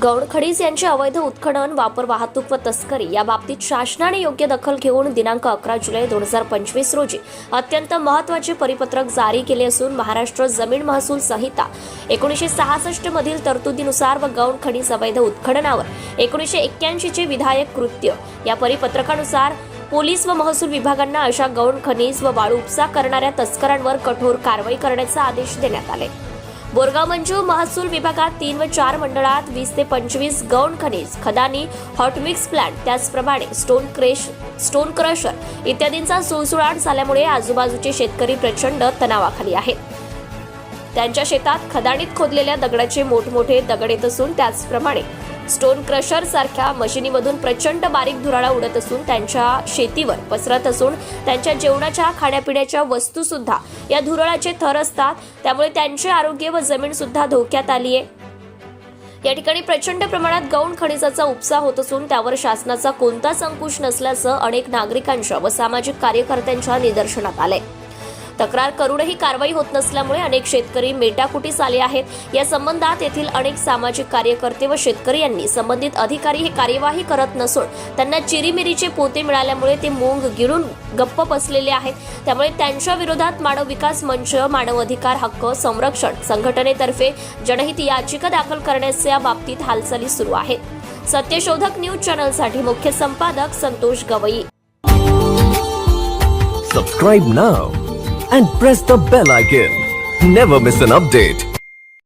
गौण खडीज यांचे अवैध उत्खनन, वापर, वाहतूक व तस्करी या बाबतीत शासनाने योग्य दखल घेऊन दिनांक 11 जुलै 2025 रोजी अत्यंत महत्त्वाचे परिपत्रक जारी केले असून महाराष्ट्र जमीन महसूल संहिता 1966 मधील तरतुदीनुसार व गौण खडीज अवैध उत्खननावर 1981 चे विधायक कृत्य या परिपत्रकानुसार पोलीस व महसूल विभागांना अशा गौण खनिज व वाळू उपसा करणाऱ्या तस्करांवर कठोर कारवाई करण्याचा आदेश देण्यात आले। बोरगाव मंजू महसूल विभागात 3 व 4 मंडळात 20 ते 25 गौण खनिज, खदानी, हॉट मिक्स प्लांट, त्याचप्रमाणे स्टोन क्रशर इत्यादींचा सुळसुळाट झाल्यामुळे आजूबाजूचे शेतकरी प्रचंड तणावाखाली आहेत। त्यांच्या शेतात खदानीत खोदलेल्या दगडाचे मोठमोठे दगड येत असून त्याचप्रमाणे स्टोन क्रशर सारख्या मशिनीमधून प्रचंड बारीक धुराळा उडत असून त्यांच्या शेतीवर पसरत असून त्यांच्या जेवणाच्या खाण्यापिण्याच्या वस्तू सुद्धा या धुराळाचे थर असतात, त्यामुळे त्यांचे आरोग्य व जमीन सुद्धा धोक्यात आली आहे। या ठिकाणी प्रचंड प्रमाणात गौण खनिजाचा उपसा होत असून त्यावर शासनाचा कोणताच अंकुश नसल्याचं अनेक नागरिकांच्या व सामाजिक कार्यकर्त्यांच्या निदर्शनात आले। तक्रार करूनही कारवाई होत नसल्यामुळे अनेक शेतकरी मेटाकुटीस आले आहेत। या संबंधात येथील अनेक सामाजिक कार्यकर्ते व शेतकरी यांनी संबंधित अधिकारी हे कार्यवाही करत नसून त्यांना चिरीमिरीचे पोते मिळाल्यामुळे ते मूंग गिळून गप्प बसलेले आहेत। त्यामुळे त्यांच्या विरोधात मानव विकास मंच, मानव अधिकार हक्क संरक्षण संघटनेतर्फे जनहित याचिका दाखल करण्याच्या बाबतीत हालचाली सुरू आहेत। सत्यशोधक न्यूज चॅनलसाठी मुख्य संपादक Santosh Gavai. Subscribe now and press the bell icon. Never miss an update.